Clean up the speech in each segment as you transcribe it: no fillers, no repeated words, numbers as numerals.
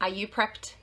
Are you prepped?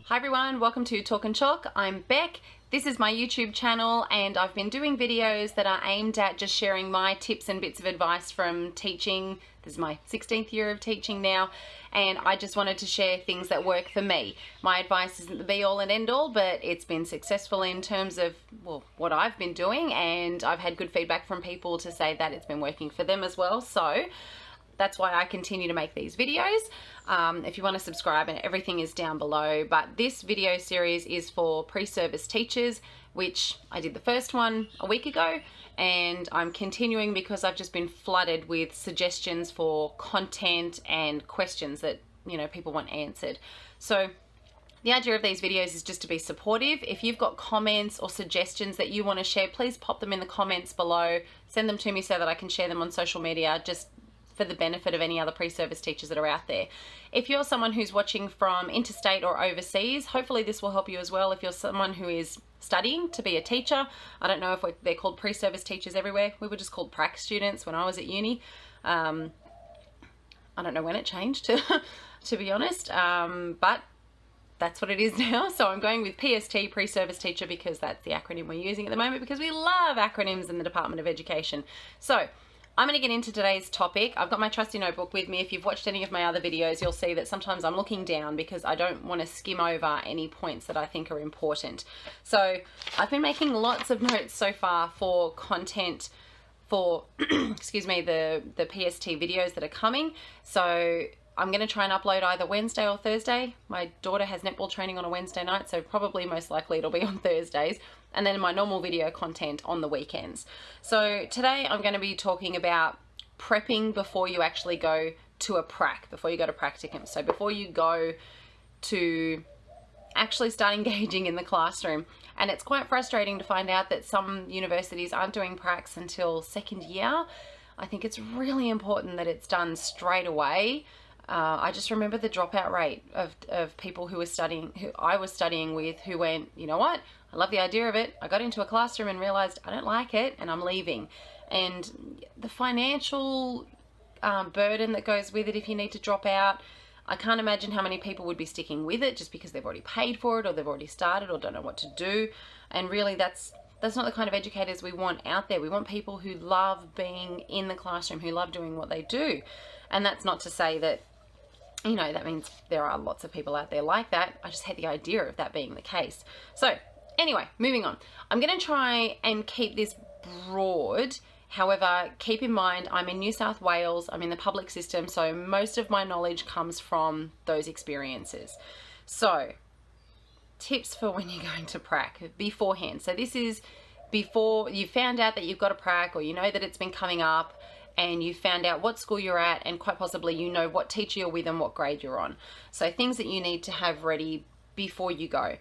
Hi everyone, welcome to Talk and Chalk. I'm Beck. This is my YouTube channel and I've been doing videos that are aimed at just sharing my tips and bits of advice from teaching. This is my 16th year of teaching now, and I just wanted to share things that work for me. My advice isn't the be all and end all, but it's been successful in terms of, well, what I've been doing, and I've had good feedback from people to say that it's been working for them as well. So that's why I continue to make these videos. If you want to subscribe, and everything is down below, but this video series is for pre-service teachers, which I did the first one a week ago, and I'm continuing because I've just been flooded with suggestions for content and questions that, you know, people want answered. So the idea of these videos is just to be supportive. If you've got comments or suggestions that you want to share, please pop them in the comments below. Send them to me so that I can share them on social media, just for the benefit of any other pre-service teachers that are out there. If you're someone who's watching from interstate or overseas, hopefully this will help you as well. If you're someone who is studying to be a teacher, I don't know if they're called pre-service teachers everywhere. We were just called prac students when I was at uni. I don't know when it changed, to be honest, but that's what it is now. So I'm going with PST, pre-service teacher, because that's the acronym we're using at the moment, because we love acronyms in the Department of Education. So I'm going to get into today's topic. I've got my trusty notebook with me. If you've watched any of my other videos, you'll see that sometimes I'm looking down because I don't want to skim over any points that I think are important. So I've been making lots of notes so far for content for, excuse me, the PST videos that are coming. So I'm going to try and upload either Wednesday or Thursday. My daughter has netball training on a Wednesday night, so probably most likely it'll be on Thursdays. And then my normal video content on the weekends. So today I'm going to be talking about prepping before you actually go to a prac, before you go to practicum. So before you go to actually start engaging in the classroom. And it's quite frustrating to find out that some universities aren't doing pracs until second year. I think it's really important that it's done straight away. I just remember the dropout rate of people who were studying, who I was studying with, who went, you know what, I love the idea of it. I got into a classroom and realized I don't like it and I'm leaving. And the financial burden that goes with it if you need to drop out, I can't imagine how many people would be sticking with it just because they've already paid for it or they've already started or don't know what to do. And really that's not the kind of educators we want out there. We want people who love being in the classroom, who love doing what they do. And that's not to say that, you know, that means there are lots of people out there like that. I just hate the idea of that being the case. So anyway, moving on. I'm going to try and keep this broad. However, keep in mind, I'm in New South Wales. I'm in the public system. So most of my knowledge comes from those experiences. So tips for when you're going to prac beforehand. So this is before you found out that you've got a prac, or you know that it's been coming up, and you found out what school you're at, and quite possibly you know what teacher you're with and what grade you're on. So things that you need to have ready before you go.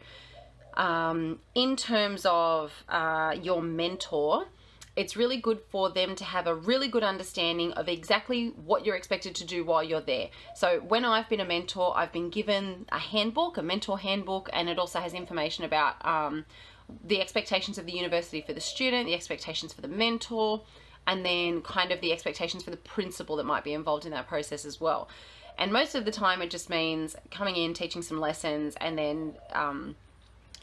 In terms of your mentor, it's really good for them to have a really good understanding of exactly what you're expected to do while you're there. So when I've been a mentor, I've been given a handbook, a mentor handbook, and it also has information about the expectations of the university for the student, the expectations for the mentor, and then kind of the expectations for the principal that might be involved in that process as well. And most of the time it just means coming in, teaching some lessons, and then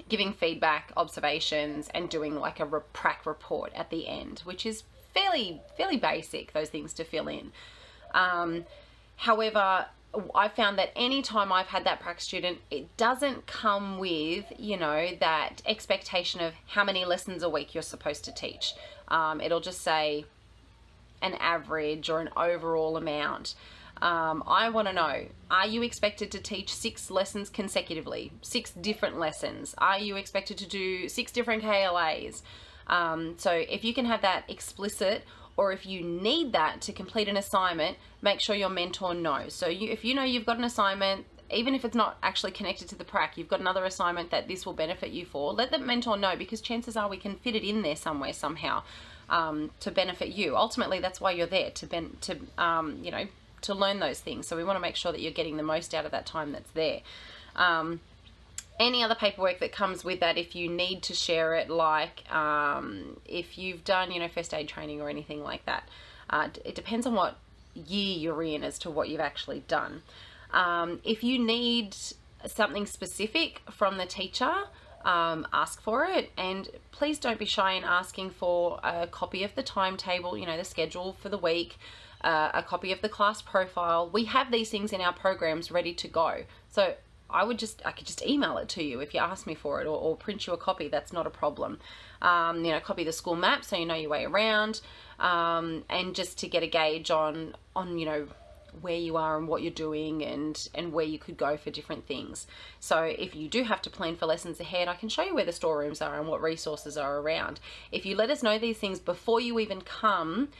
giving feedback, observations, and doing like a prac report at the end, which is fairly basic, those things to fill in. However, I found that anytime I've had that prac student, it doesn't come with, you know, that expectation of how many lessons a week you're supposed to teach. It'll just say an average or an overall amount. I want to know, are you expected to teach 6 lessons consecutively? 6 different lessons? Are you expected to do 6 different KLAs? So if you can have that explicit, or if you need that to complete an assignment, make sure your mentor knows. So if you know you've got an assignment, even if it's not actually connected to the prac, you've got another assignment that this will benefit you for, let the mentor know, because chances are we can fit it in there somewhere, somehow, to benefit you. Ultimately, that's why you're there, you know, to learn those things. So we want to make sure that you're getting the most out of that time that's there. any other paperwork that comes with that if you need to share it, like if you've done, you know, first aid training or anything like that. It depends on what year you're in as to what you've actually done. If you need something specific from the teacher, ask for it, and please don't be shy in asking for a copy of the timetable, you know, the schedule for the week, a copy of the class profile. We have these things in our programs ready to go, so I could just email it to you if you ask me for it, or print you a copy. That's not a problem. You know, copy the school map so you know your way around, and just to get a gauge on you know, where you are and what you're doing, and where you could go for different things. So if you do have to plan for lessons ahead, I can show you where the storerooms are and what resources are around. If you let us know these things before you even come,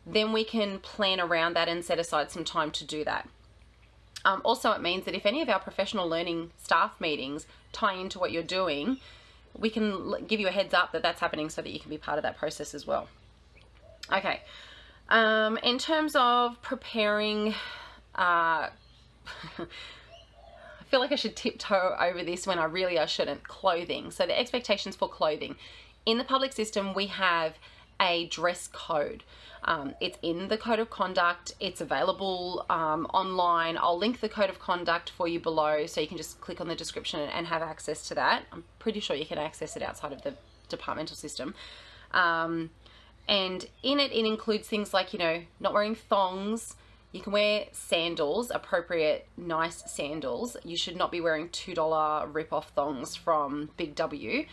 then we can plan around that and set aside some time to do that. Also, it means that if any of our professional learning staff meetings tie into what you're doing, we can give you a heads up that that's happening so that you can be part of that process as well. Okay. In terms of preparing, I feel like I should tiptoe over this when I shouldn't. Clothing. So the expectations for clothing. In the public system, we have a dress code. It's in the code of conduct. It's available online. I'll link the code of conduct for you below, so you can just click on the description and have access to that. I'm pretty sure you can access it outside of the departmental system. And in it includes things like, you know, not wearing thongs. You can wear sandals, appropriate, nice sandals. You should not be wearing $2 rip-off thongs from Big W.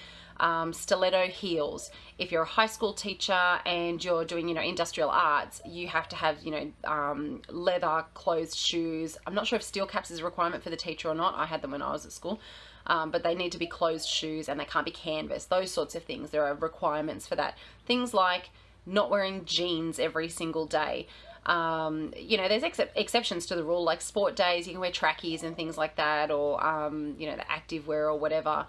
Stiletto heels. If you're a high school teacher and you're doing, you know, industrial arts, you have to have, you know, leather closed shoes. I'm not sure if steel caps is a requirement for the teacher or not. I had them when I was at school. But they need to be closed shoes, and they can't be canvas. Those sorts of things. There are requirements for that. Things like not wearing jeans every single day. You know, there's exceptions to the rule, like sport days, you can wear trackies and things like that, or, you know, the active wear or whatever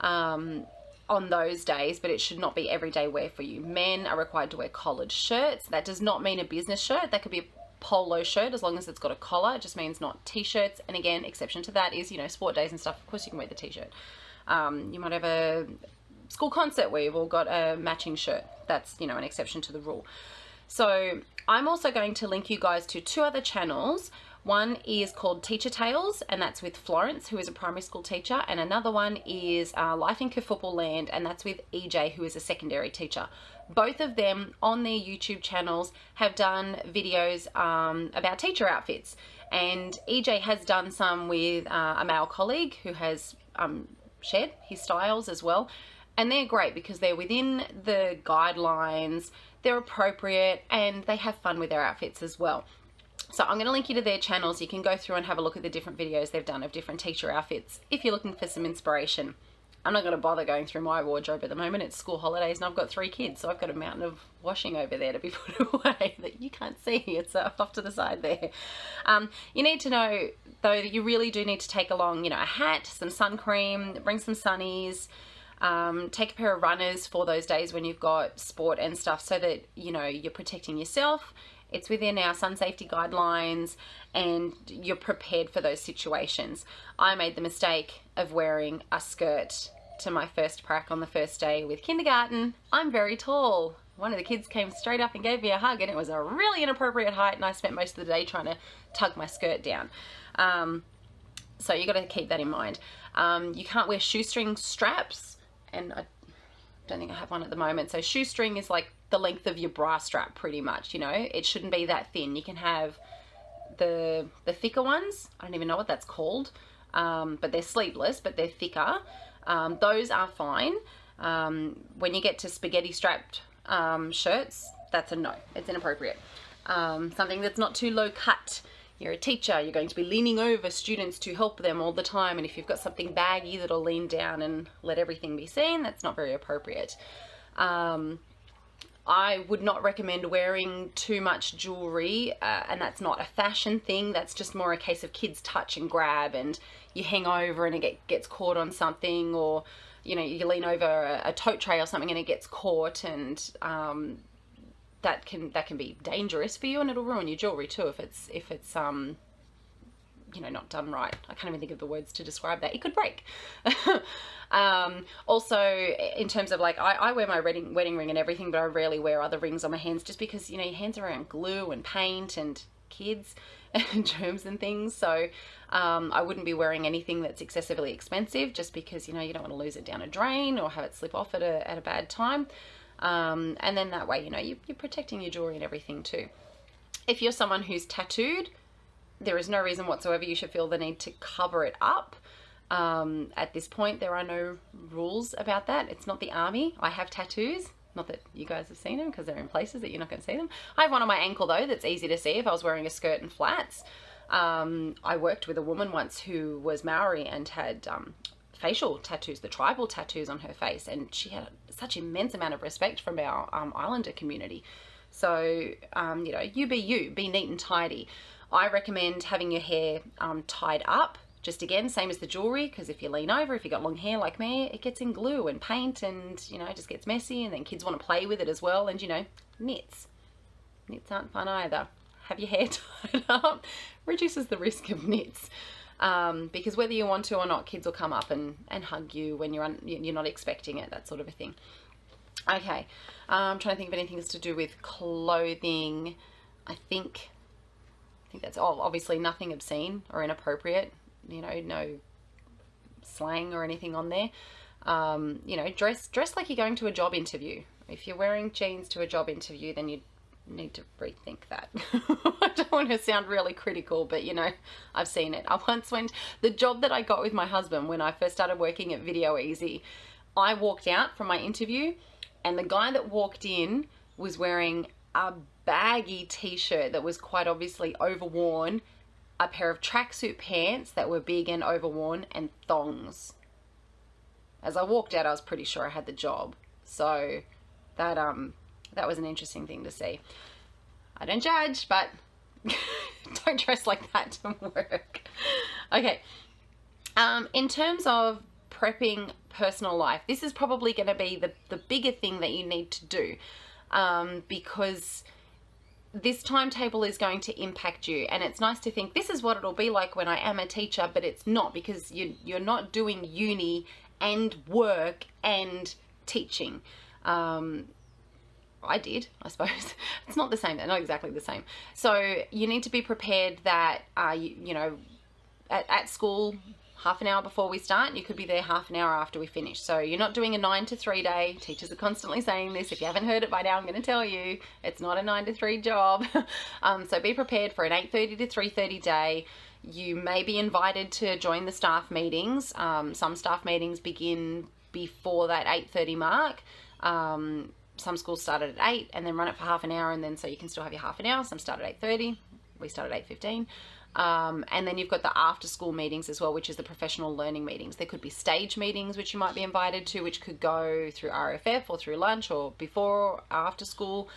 on those days, but it should not be everyday wear for you. Men are required to wear collared shirts. That does not mean a business shirt. That could be a polo shirt as long as it's got a collar. It just means not t-shirts. And again, exception to that is, you know, sport days and stuff. Of course you can wear the t-shirt. You might have a school concert where you've all got a matching shirt. That's, you know, an exception to the rule. So I'm also going to link you guys to two other channels. One is called Teacher Tales, and that's with Florence, who is a primary school teacher, and another one is Life in Kafoople Land, and that's with EJ, who is a secondary teacher. Both of them on their YouTube channels have done videos about teacher outfits, and EJ has done some with a male colleague who has shared his styles as well. And they're great because they're within the guidelines, they're appropriate, and they have fun with their outfits as well. So I'm going to link you to their channels. You can go through and have a look at the different videos they've done of different teacher outfits if you're looking for some inspiration. I'm not going to bother going through my wardrobe at the moment. It's school holidays and I've got 3 kids, so I've got a mountain of washing over there to be put away that you can't see. It's off to the side there. You need to know, though, that you really do need to take along, you know, a hat, some sun cream, bring some sunnies, take a pair of runners for those days when you've got sport and stuff, so that, you know, you're protecting yourself. It's within our sun safety guidelines and you're prepared for those situations. I made the mistake of wearing a skirt to my first prac on the first day with kindergarten. I'm very tall. One of the kids came straight up and gave me a hug, and it was a really inappropriate height, and I spent most of the day trying to tug my skirt down. So you got to keep that in mind. You can't wear shoestring straps, and I don't think I have one at the moment. So shoestring is like the length of your bra strap pretty much, you know. It shouldn't be that thin. You can have the thicker ones. I don't even know what that's called, but they're sleeveless, but they're thicker. Those are fine. When you get to spaghetti strapped shirts, that's a no. It's inappropriate. Something that's not too low cut. You're a teacher, you're going to be leaning over students to help them all the time, and if you've got something baggy that'll lean down and let everything be seen, that's not very appropriate. I would not recommend wearing too much jewelry, and that's not a fashion thing. That's just more a case of kids touch and grab, and you hang over and it gets caught on something, or, you know, you lean over a tote tray or something and it gets caught, and that can be dangerous for you, and it'll ruin your jewelry too if it's you know, not done right. I can't even think of the words to describe that. It could break. Also, in terms of like, I wear my wedding ring and everything, but I rarely wear other rings on my hands just because, you know, your hands are around glue and paint and kids and germs and things. So I wouldn't be wearing anything that's excessively expensive just because, you know, you don't want to lose it down a drain or have it slip off at a bad time. And then that way, you know, you're protecting your jewelry and everything too. If you're someone who's tattooed, there is no reason whatsoever you should feel the need to cover it up. At this point, there are no rules about that. It's not the army. I have tattoos. Not that you guys have seen them because they're in places that you're not going to see them. I have one on my ankle though that's easy to see if I was wearing a skirt and flats. I worked with a woman once who was Maori and had facial tattoos, the tribal tattoos on her face, and she had such immense amount of respect from our Islander community. So, you know, you, be neat and tidy. I recommend having your hair tied up. Just again, same as the jewelry, because if you lean over, if you've got long hair like me, it gets in glue and paint and, you know, it just gets messy, and then kids want to play with it as well. And, you know, knits aren't fun either. Have your hair tied up reduces the risk of knits, because whether you want to or not, kids will come up and hug you when you're not expecting it, that sort of a thing. Okay, I'm trying to think of anything that's to do with clothing. I think that's obviously nothing obscene or inappropriate. You know, no slang or anything on there. You know, dress like you're going to a job interview. If you're wearing jeans to a job interview, then you need to rethink that. I don't want to sound really critical, but you know, I've seen it. I once went, the job that I got with my husband when I first started working at Video Easy, I walked out from my interview and the guy that walked in was wearing a baggy t-shirt that was quite obviously overworn, a pair of tracksuit pants that were big and overworn, and thongs. As I walked out, I was pretty sure I had the job. So that was an interesting thing to see. I don't judge, but don't dress like that to work. Okay. In terms of prepping personal life, this is probably going to be the bigger thing that you need to do, because this timetable is going to impact you, and it's nice to think this is what it'll be like when I am a teacher, but it's not, because you're not doing uni and work and teaching. I did, I suppose. It's not the same, not exactly the same. So you need to be prepared that, you know, at school, half an hour before we start, you could be there half an hour after we finish. So you're not doing a 9 to 3 day. Teachers are constantly saying this. If you haven't heard it by now, I'm going to tell you, it's not a 9 to 3 job. So be prepared for an 8:30 to 3:30 day. You may be invited to join the staff meetings. Some staff meetings begin before that 8:30 mark. Some schools start at 8 and then run it for half an hour, and then so you can still have your half an hour. Some start at 8:30. We start at 8:15. And then you've got the after school meetings as well, which is the professional learning meetings. There could be stage meetings which you might be invited to, which could go through RFF or through lunch or before or after school.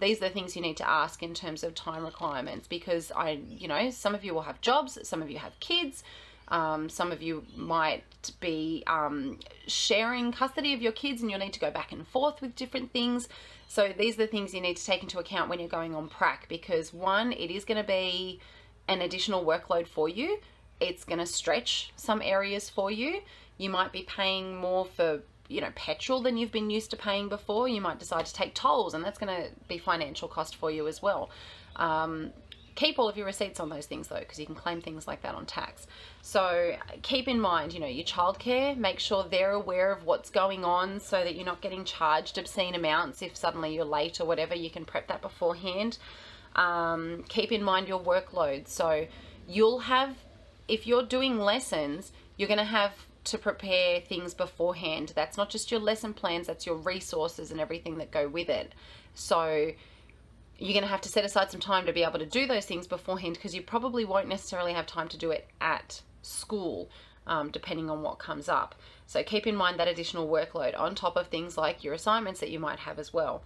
These are the things you need to ask in terms of time requirements, because you know, some of you will have jobs, some of you have kids, some of you might be sharing custody of your kids and you'll need to go back and forth with different things. So these are the things you need to take into account when you're going on prac, because one, it is going to be an additional workload for you. It's going to stretch some areas for you. You might be paying more for, you know, petrol than you've been used to paying before. You might decide to take tolls, and that's going to be financial cost for you as well. Keep all of your receipts on those things though, because you can claim things like that on tax. So keep in mind, you know, your childcare, make sure they're aware of what's going on so that you're not getting charged obscene amounts if suddenly you're late or whatever. You can prep that beforehand. Keep in mind your workload. So you'll have, if you're doing lessons, you're going to have to prepare things beforehand. That's not just your lesson plans, that's your resources and everything that go with it. So you're going to have to set aside some time to be able to do those things beforehand, because you probably won't necessarily have time to do it at school, depending on what comes up. So keep in mind that additional workload on top of things like your assignments that you might have as well.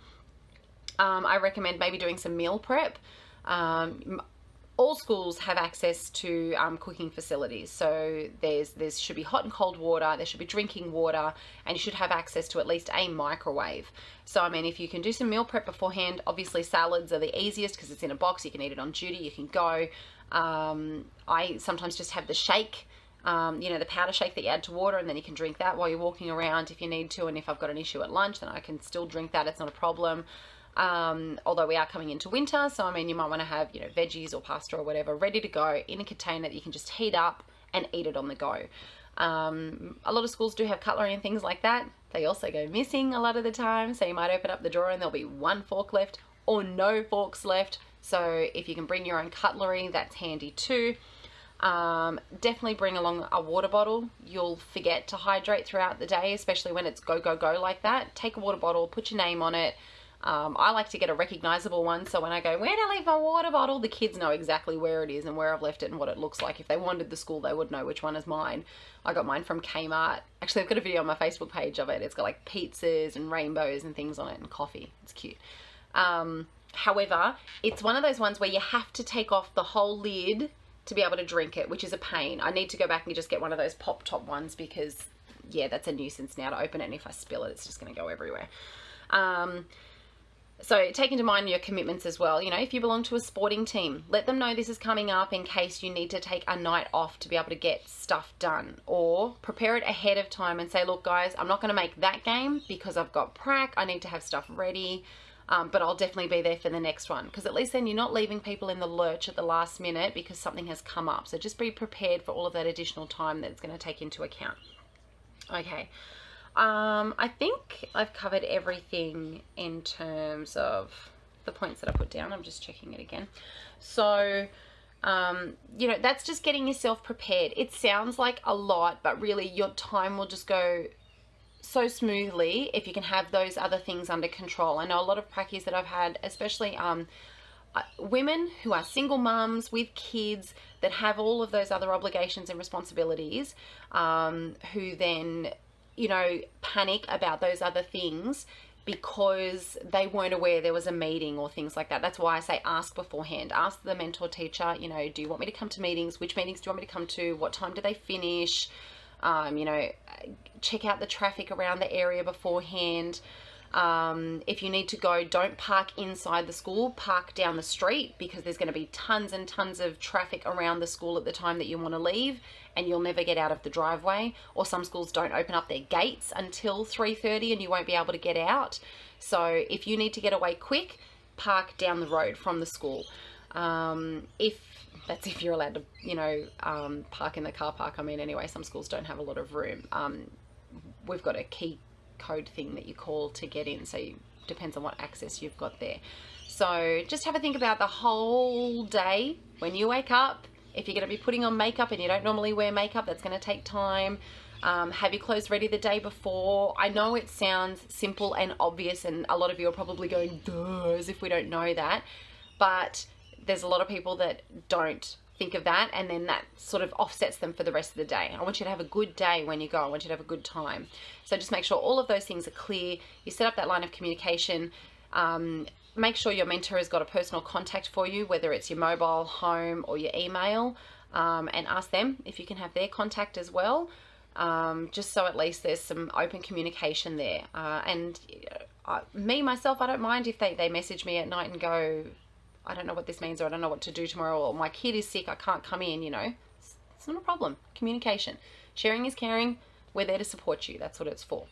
I recommend maybe doing some meal prep. All schools have access to cooking facilities, so there should be hot and cold water, there should be drinking water, and you should have access to at least a microwave. So I mean, if you can do some meal prep beforehand, obviously salads are the easiest because it's in a box, you can eat it on duty, you can go. I sometimes just have the shake, you know, the powder shake that you add to water, and then you can drink that while you're walking around if you need to. And if I've got an issue at lunch, then I can still drink that. It's not a problem. Although we are coming into winter, so I mean, you might want to have, you know, veggies or pasta or whatever ready to go in a container that you can just heat up and eat it on the go. A lot of schools do have cutlery and things like that. They also go missing a lot of the time, so you might open up the drawer and there'll be one fork left or no forks left. So if you can bring your own cutlery, that's handy too. Definitely bring along a water bottle. You'll forget to hydrate throughout the day, especially when it's go, go, go like that. Take a water bottle, put your name on it. I like to get a recognizable one, so when I go, where did I leave my water bottle, the kids know exactly where it is and where I've left it and what it looks like. If they wandered the school, they would know which one is mine. I got mine from Kmart. Actually, I've got a video on my Facebook page of it. It's got like pizzas and rainbows and things on it and coffee. It's cute. However, it's one of those ones where you have to take off the whole lid to be able to drink it, which is a pain. I need to go back and just get one of those pop top ones because, yeah, that's a nuisance now to open it, and if I spill it, it's just going to go everywhere. So take into mind your commitments as well. You know, if you belong to a sporting team, let them know this is coming up in case you need to take a night off to be able to get stuff done, or prepare it ahead of time and say, look guys, I'm not going to make that game because I've got prac, I need to have stuff ready. But I'll definitely be there for the next one, because at least then you're not leaving people in the lurch at the last minute because something has come up. So just be prepared for all of that additional time that it's going to take into account. Okay. I think I've covered everything in terms of the points that I put down. I'm just checking it again. So, you know, that's just getting yourself prepared. It sounds like a lot, but really your time will just go so smoothly if you can have those other things under control. I know a lot of practice that I've had, especially women who are single mums with kids that have all of those other obligations and responsibilities, who then, you know, panic about those other things because they weren't aware there was a meeting or things like that. That's why I say ask beforehand. Ask the mentor teacher, you know, do you want me to come to meetings? Which meetings do you want me to come to? What time do they finish? You know, check out the traffic around the area beforehand. If you need to go, don't park inside the school, park down the street, because there's going to be tons and tons of traffic around the school at the time that you want to leave, and you'll never get out of the driveway. Or some schools don't open up their gates until 3:30 and you won't be able to get out. So if you need to get away quick, park down the road from the school. If you're allowed to, you know, park in the car park. I mean, anyway, some schools don't have a lot of room. We've got a key code thing that you call to get in, so it depends on what access you've got there. So just have a think about the whole day when you wake up. If you're going to be putting on makeup and you don't normally wear makeup, that's going to take time. Have your clothes ready the day before. I know it sounds simple and obvious, and a lot of you are probably going, duh, as if we don't know that, but there's a lot of people that don't think of that, and then that sort of offsets them for the rest of the day. I want you to have a good day when you go. I want you to have a good time. So just make sure all of those things are clear. You set up that line of communication. Make sure your mentor has got a personal contact for you, whether it's your mobile, home, or your email, and ask them if you can have their contact as well, just so at least there's some open communication there. Me, myself, I don't mind if they message me at night and go, I don't know what this means, or I don't know what to do tomorrow, or my kid is sick, I can't come in, you know. It's not a problem. Communication. Sharing is caring. We're there to support you. That's what it's for.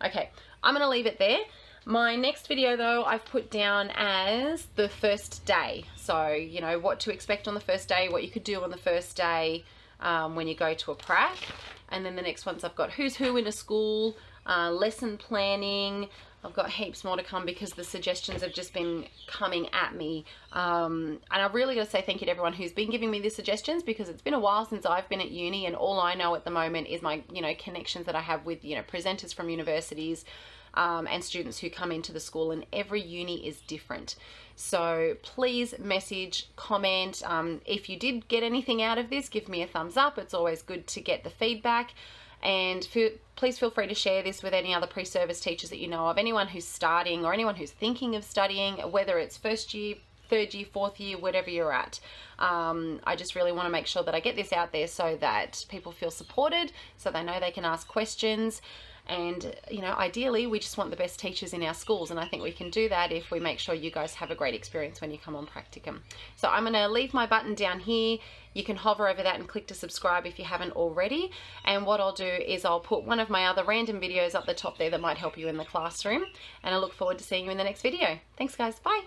Okay, I'm going to leave it there. My next video, though, I've put down as the first day. So, you know, what to expect on the first day, what you could do on the first day when you go to a prac. And then the next ones I've got who's who in a school, lesson planning. I've got heaps more to come because the suggestions have just been coming at me. And I've really got to say thank you to everyone who's been giving me the suggestions, because it's been a while since I've been at uni, and all I know at the moment is my, you know, connections that I have with, you know, presenters from universities and students who come into the school, and every uni is different. So please message, comment. If you did get anything out of this, give me a thumbs up. It's always good to get the feedback. And please feel free to share this with any other pre-service teachers that you know of, anyone who's starting or anyone who's thinking of studying, whether it's first year, third year, fourth year, whatever you're at. I just really want to make sure that I get this out there so that people feel supported, so they know they can ask questions. And, you know, ideally we just want the best teachers in our schools, and I think we can do that if we make sure you guys have a great experience when you come on Practicum. So I'm going to leave my button down here. You can hover over that and click to subscribe if you haven't already. And what I'll do is I'll put one of my other random videos up the top there that might help you in the classroom. And I look forward to seeing you in the next video. Thanks guys, bye.